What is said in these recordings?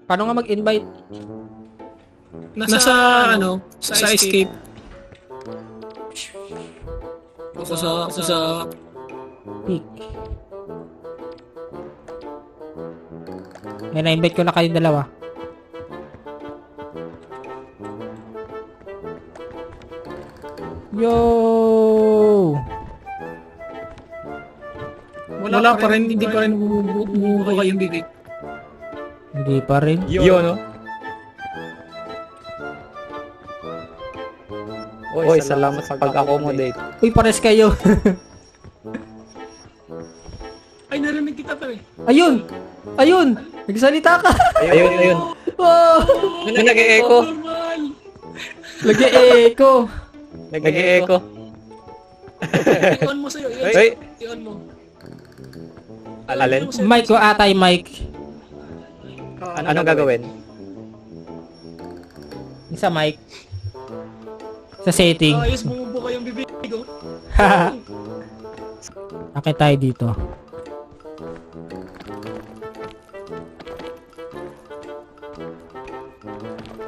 Paano nga mag-invite? Nasa ano, sa escape. Sa Pick. May na-invite ko na kayong dalawa. Yo! wala pa rin, hindi pa rin bumubuka yung bibig. Hindi pa rin. Yun, no? Oy, salamat sa pag-accommodate. Uy, pares kayo. Ay, narinig kita pa eh. Ayun! Ayun! Nagsalita ka! Ayun, ayun. Wow! May nag-e-echo. Normal. Nag-e-echo. Nag-e-echo. I-on mo sa'yo. Ay. I-on mo. Alin? Mic ko atay mic. Anong gagawin? Sa mic. Sa setting. Ayos, bumubuka yung bibig ko. Akit tayo dito.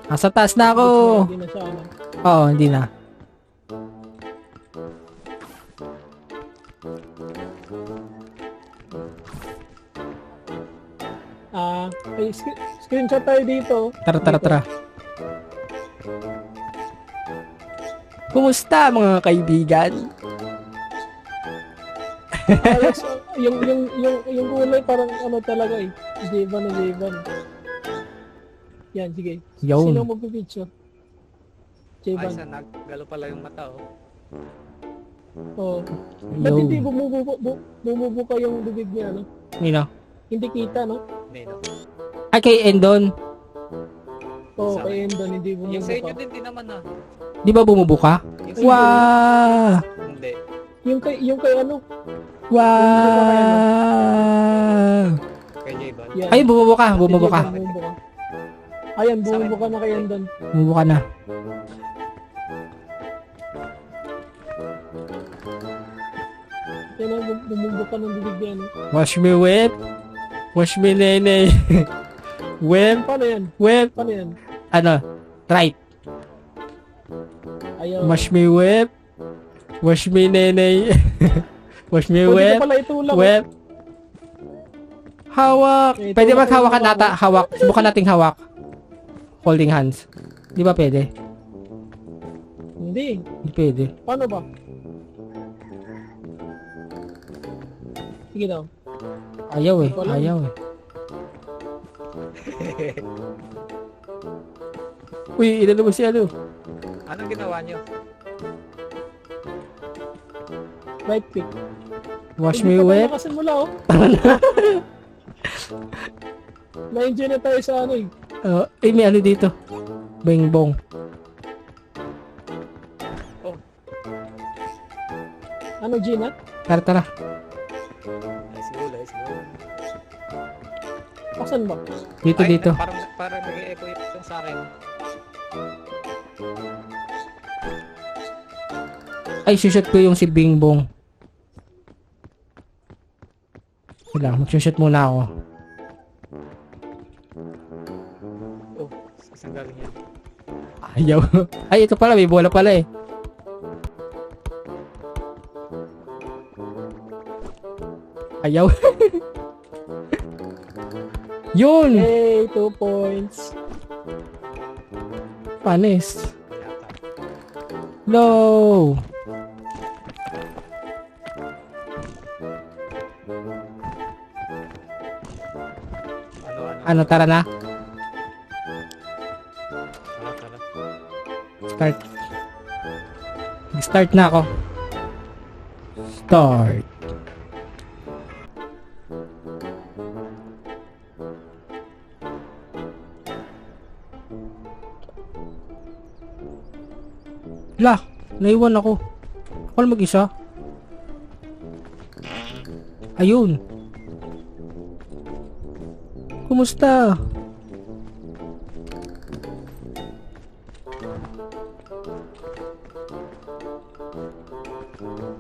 Nasa taas na ako. Hindi na siya, ano. Oo, hindi na. Ay, screenshot tayo dito. Tara. Kumusta mga kaibigan? Alex, yung kulay parang ano talaga eh. J-Ban. Yan, sige. Yun. Sino magpipicture? Ay, J-Ban. sa nagalo pala yung mata, oh. Oo. Ba't Yo. hindi bumubuka yung bibig niya, no? Nino? Hindi kita, no? Nino. Ay, kay Endon. Oo, Sa kay Endon, hindi Yung sa inyo bumubuka. din, di naman, ah. Di ba bumubuka? Yung sa Wow! Hindi. Yung kay ano? Wow! Kay J-Ban. Yan. Ay, bumubuka. Ate Bumubuka. J-Ban, bumubuka. Ayan, bumubuka na kay Endon. Bumubuka na. Yan ang bumubuka ng bibig niya, no? Wash me whip. Wash me nene. Whip. Paano yan? Whip. Paano yan? Ano? Right. Ayaw. Wash me whip. Wash me nene. Wash me Pwede whip. ka pala itulak. Whip. Hawak. Eh, Pwede tulak maghawakan yung ata. Hawak. Subukan nating hawak. Holding hands. Di ba pwede? Hindi. Hindi pwede. Paano ba? Sige daw. Ayaw eh. Wala. Ayaw eh. Uy, inano mo si ano? Anong ginawa nyo? Right click. Wash Hindi me pa tayo whip. nakasimula, oh. Na-enjoy na tayo sa ano eh. May ano dito. Bing bong. Ano, Gina? Tara. Let's go. Pasan ba? Dito, Ay, dito. Parang nag-e-echo yung sa akin. Ay, sushoot ko yung si Bing Bong. Wala, magsushoot muna ako. Oh, saan galing yan? Ayaw. Ay, ito pala, may bola pala eh. Ayaw. Yun! Hey, 2 points. Panis. Yata. No! Ano, tara na? Tara. Start. Start na ako. Start. Lah, naiwan ako. Ako lang mag-isa. Ayun. Kumusta?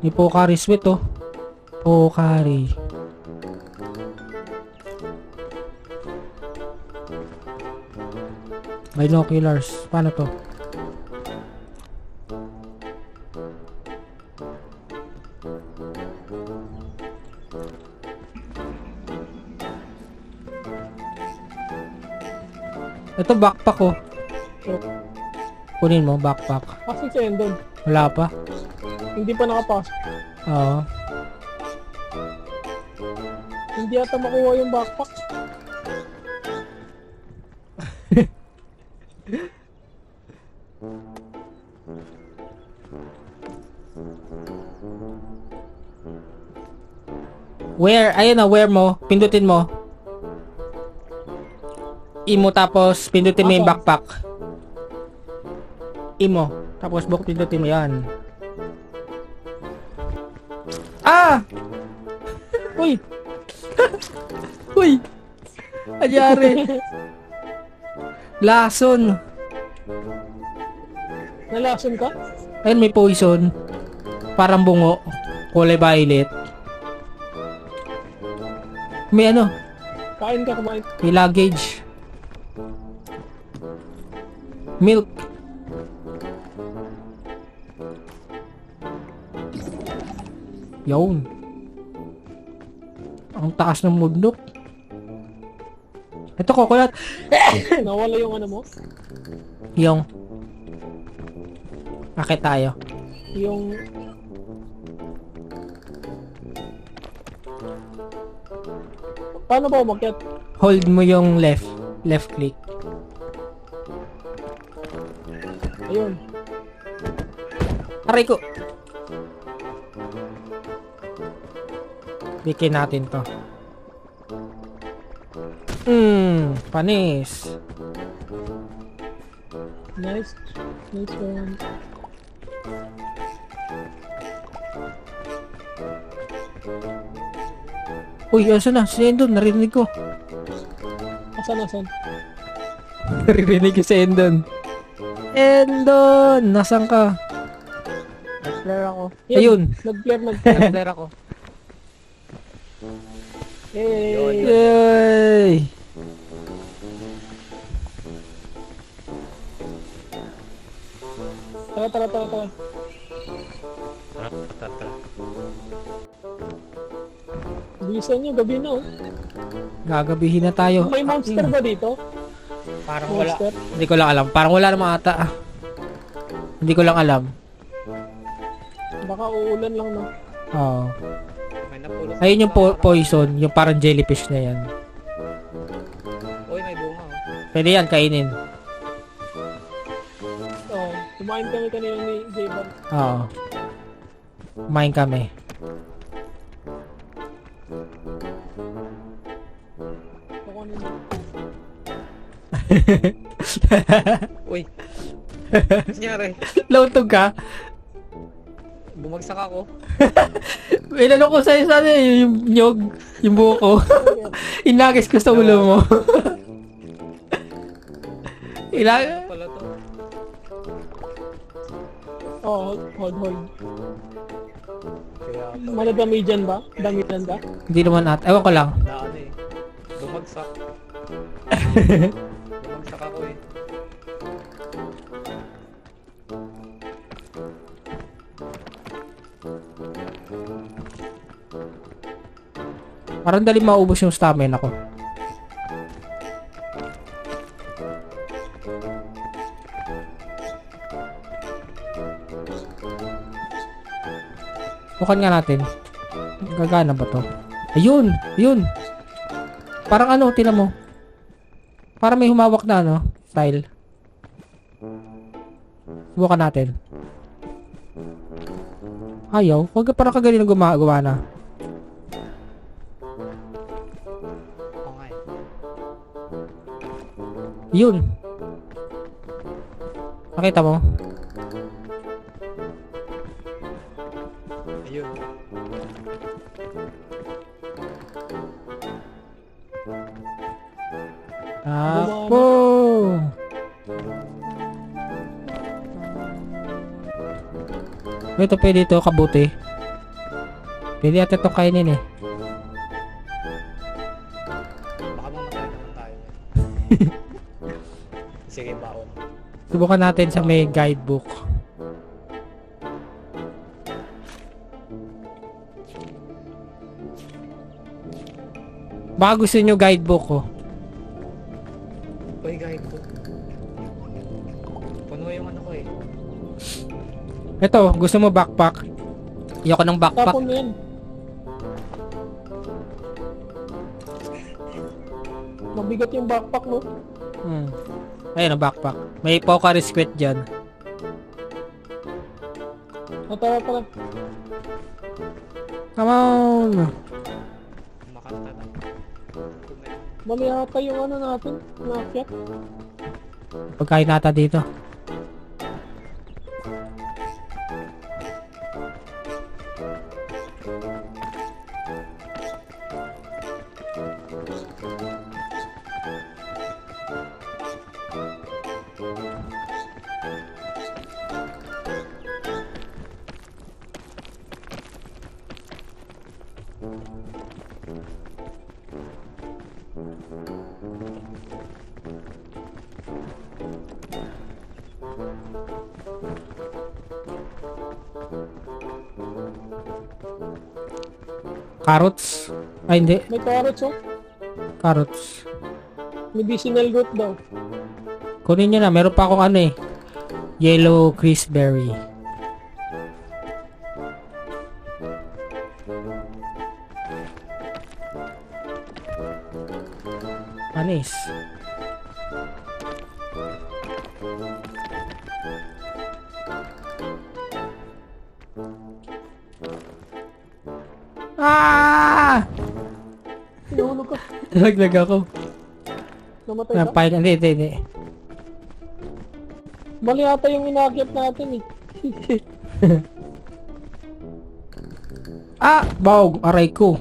May Pocari Sweat oh. Pocari. Binoculars. Paano to? Ito backpack oh. Kunin mo backpack. Kasi si Endon. Wala pa. Hindi pa nakapasok. Oo. Hindi ata makuha yung backpack. Where? Ayun na, where mo? Pindutin mo. Imo tapos pindutin mo yung Asan? backpack. Imo. Tapos pindutin mo yan. Ah! Uy! Uy! Anyari? Lason. Nalason ka? Ayun, may poison. Parang bungo. Kulay violet. May ano? Kain ka, kumain. May luggage. Milk. Yun. Ang taas ng mundok. Ito, coconut. Nawala yung ano mo? Yung. Akit tayo. Yung... Paano ba umakyat? Hold mo yung left. Left click. Ayun. Aray ko. Bikin natin to. Panis. Nice. Nice one. Uy, asan na? Si Endon, narinig ko. Asan? Narinig ko si Endon. Endon! Nasaan ka? Nag-flare ako. Ayun. Nag-flare. Nag-flare ako. Hey! Yay! Tara. Tara, tara. Bilisan nyo, gabi na oh. Gagabihin na tayo. May monster ba dito? Parang wala. Monster? Hindi ko lang alam. Parang wala namang ata. Hindi ko lang alam. Baka uulan lang no. Oo. May napulot. Ayun yung poison. Yung parang jellyfish na yan. Uy, may bunga oh. Pwede yan, kainin. Oh, kumain kami kanina ni J-Bag. Oo. Kumain kami. Ako ano yun? Uy. Ano nangyari? Lautog ka? Bumagsak ako. Inano ko sa'yo sana yung nyog, yung buko. Inagis ko sa ulo mo. Ano pala to? Oh, hold. Kaya to. Maladami dyan ba? Damitan ba? Hindi naman at. Ewan ko lang. Daan eh. Bumagsak. Bumagsak ako eh. Parang dali maubos yung stamina ko. Bukan nga natin. Gagana ba to? Ayun! Ayun! Parang ano, tinan mo. Parang may humawak na ano, style. Subukan natin. Ayaw. Huwag ka parang kagaling gumawa na. Oo nga eh. Yun. Nakita mo? Ayun. Apo! Ito pwede ito, kabuti. Pwede ata itong kainin eh. Baka mamatay naman tayo. Sige ba? Subukan natin sa may guidebook. Baka gusto nyo guidebook ko. Uy, guide ko. Puno yung ano ko eh. Ito, gusto mo backpack? Ayoko ng backpack. Tapon mo yan. Mabigat yung backpack mo. Ayun ang backpack. May Pocari Squat dyan. Natawa pala. Come on! Makanta na. Mali ata yung ano natin. Nakyat. Pagkain nata dito. Carrots? Ay, hindi. May carrots oh. Carrots. Medicinal root daw. Kunin nyo na. Meron pa akong ano eh. Yellow crisberry. Panis. Ah! Hinahulog ka. Nalaglag ako. Namatay ka. Nampay ka. Hindi. Mali ata yung inakyat natin eh. Ah! Bawg! Aray ko.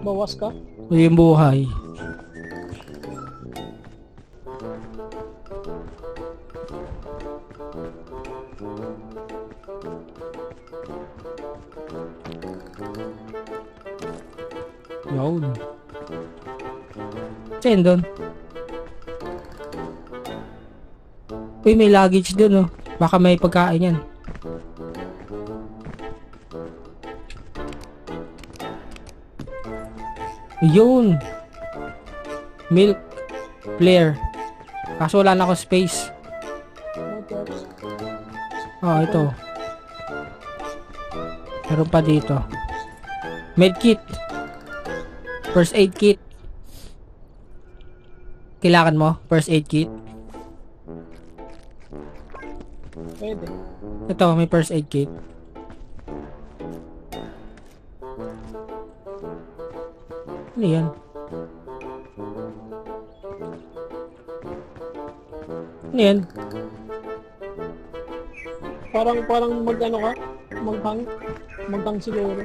Bawas ka. Yung buhay. Yun. Saan doon? Uy, may luggage doon oh. Baka may pagkain yan. Yun. Milk. Flare. Kaso wala na ako space. Oh, ito. Meron pa dito. Medkit. First aid kit. Kailangan mo? First aid kit. Pwede. Ito, may first aid kit. Ano yan? Ano yan? Parang mag-ano ka? Maghang? Maghang siguro.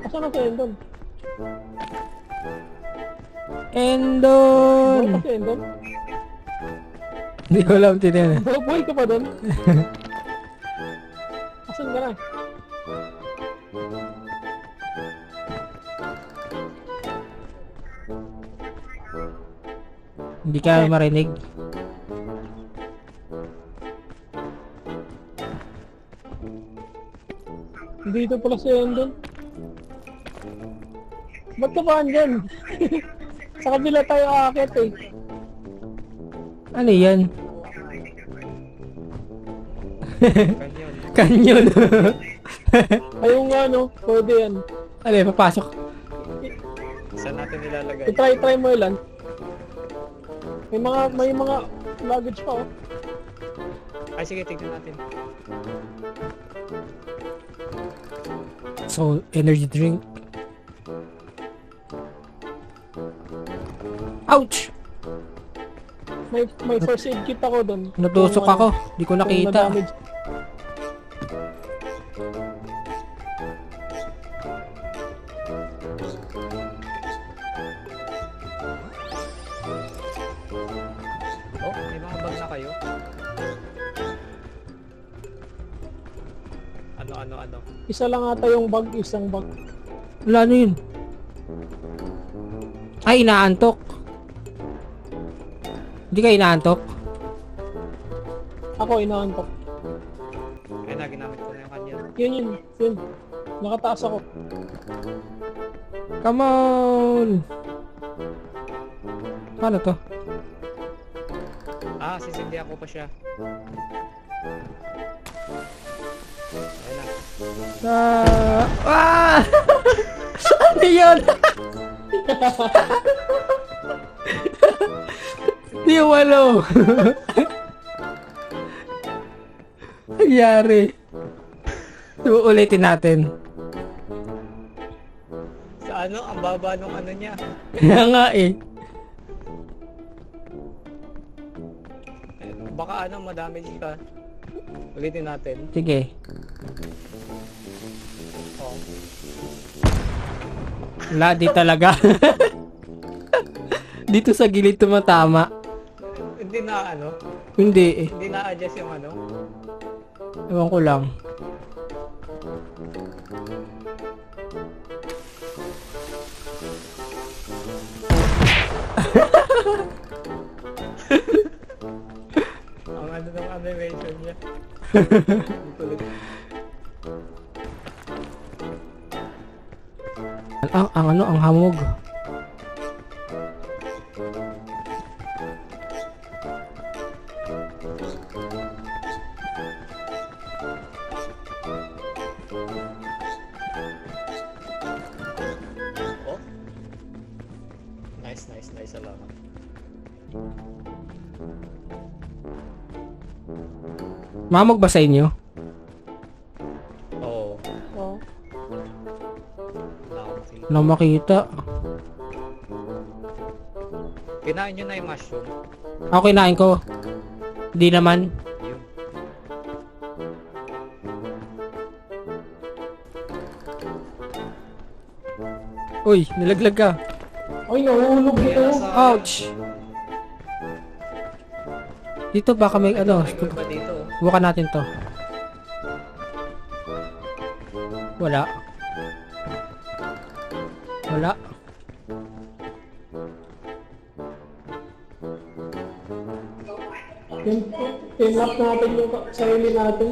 Asa na si Endon? Endon! Buhay pa si Endon? Hindi ko alam tinan. Buhay ka pa doon? Asan ka na? Hindi ka marinig. Dito pala si Endon. Ba't ka ba andyan? Sa kabila tayo aakit eh. Ano yan? Kanyon. Kanyon. Ayun nga no, pwede yan. Ano yan, papasok. Saan natin nilalagay? I-try mo ilan. May mga luggage pa oh. Ay, sige, tignan natin. So, energy drink. Ouch! May first aid kit ako doon. Natusok ako. Di ko nakita. Oh, may mga bag na kayo? Ano? Isa lang ata yung bag, isang bag. Wala, ano yun? Ay, inaantok. Hindi ka inaantok? Ako, inaantok. Ayun na, ginamit ko na yung kanya. Yun. Nakataas ako. Come on! Paano to? Ah, sisindihan ko pa siya. Ayun na. Ah! Ano yun? Di walo. Nangyari. Ulitin natin. Sa ano, ang baba nung ano niya. Kaya nga eh. Baka ano, madami ka. Ulitin natin. Sige. Oh. Wala, di talaga. Dito sa gilid tumatama. Hindi na ano, Hindi eh. hindi na-adjust yung ano. Ewan ko lang. Ang ano ng animation niya. Ang kulit. Ang hamog. Oh. Nice. Salamat. Mamog ba sa inyo? Oo. Oh. Wala akong makita. Wala makita. Kinain nyo na yung mushroom. Ako kinain ko. Di naman. Yun. Uy, nalaglag ka. Ay, nahulog Kaya ito. nasa... Ouch! Dito baka may ano. May iba dito. Bukan natin to. Wala. Wala. Tinlap natin yung sarili natin.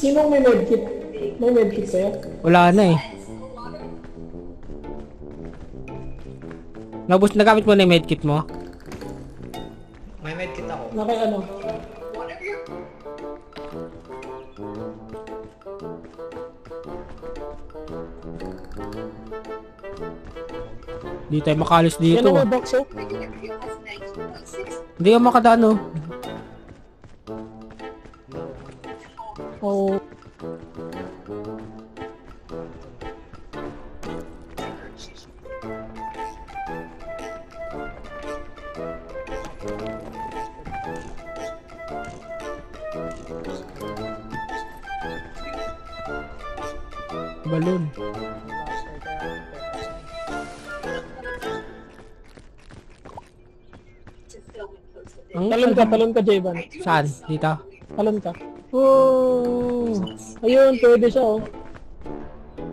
Sinong may medkit? May medkit sa'yo? Wala na eh. Nagamit mo na yung medkit mo? May medkit ako. Naki ano? Di tayo makalis Yan dito. ang may box oh. Hindi ka makadaan oh. Oh. Balon. Talon ka, Jayvan. Saan? Dito? Talon ka. Oh! Ayun, pwede siya oh.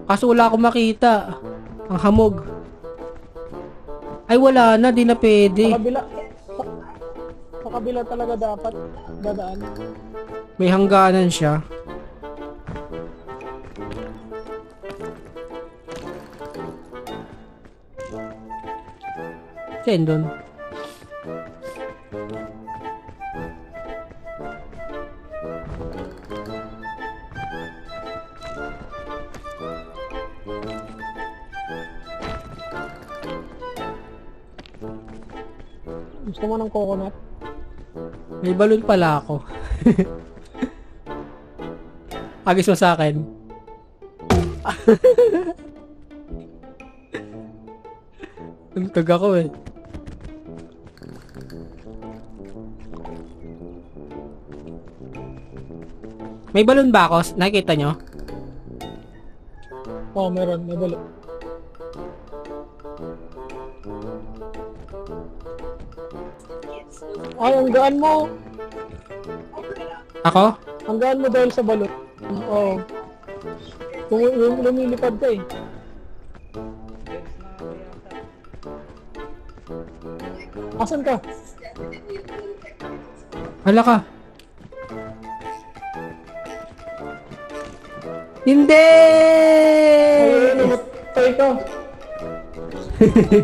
Kaso wala akong makita. Ang hamog. Ay wala na, di na pwede. Sa kabila talaga dapat dadaan. May hangganan siya. Saan doon? Gusto mo ng coconut? May balon pala ako. Agis mo sa akin. Tuntog ako eh. May balon ba ako? Nakikita nyo? Oo, meron. May balo. Ay, ang gaan mo. Ako? Ang gaan mo dahil sa balot. Oo. Lumilipad ka eh. Deads na ako yata. Asan ka? Hala ka. Hindi! Ay, namatay ka.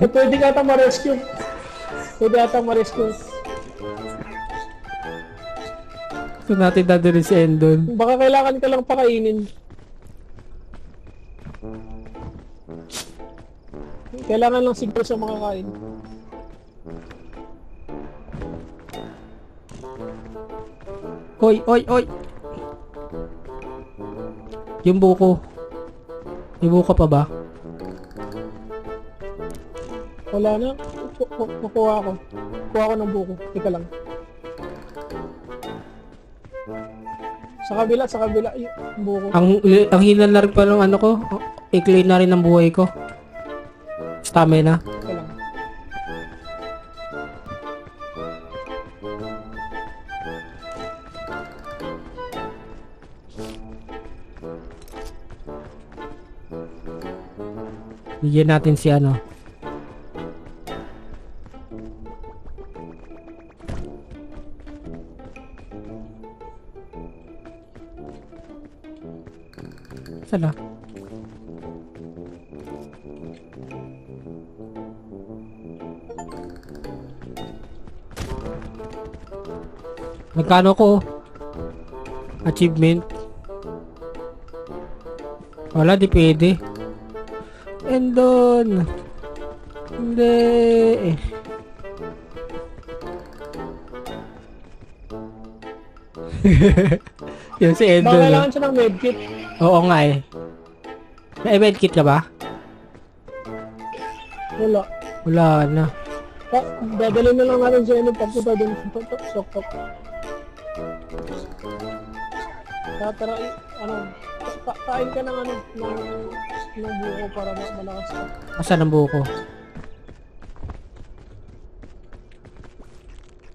Pwede ka ata ma-rescue. Pwede ata ma-rescue. Ito natin dadalhin si Endon. Baka kailangan ka lang pakainin. Kailangan lang siguro sa makakain. Hoy, hoy, hoy! Yung buko. May buko pa ba? Wala na. Kukuha ko. Kuha ko ng buko. Teka lang. Sa kabila yung buko. Ang hina na rin pa ng ano ko. I-clean na rin ang buhay ko. Stamina. Teka lang. Bigyan natin si ano. Sala. Magkano ko? Achievement. Wala, di pwede. Endon. Hindi. Yun si Baka Endon. kailangan siya ng medkit. Oo nga eh. May medkit ka ba? Wala. Wala na. Dadalhin na lang natin siya yung pagpunta dun sa sok-sok. Tara, kain ka ng ng buko para malakas ka. Asan ang buko?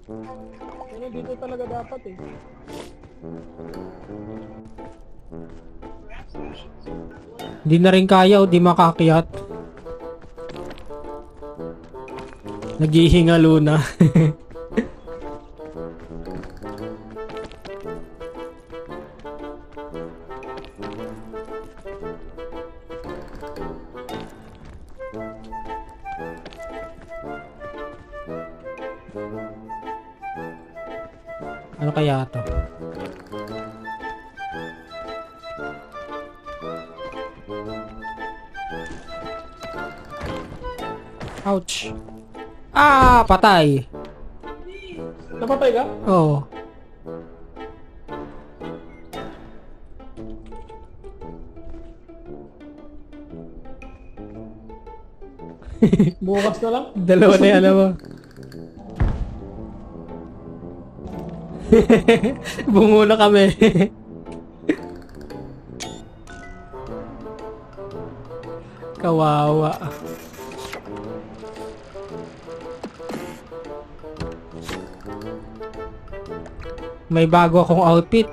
Ano, dito talaga dapat eh. Hindi na rin kaya o di makakyat. Naghihingalo na. Ano kaya to? Ouch. Ah, patay. Napatay ka? Oo. Bukas na lang. Dalawa na yan, alam mo. Bungo na kami. Kawawa. May bago akong outfit.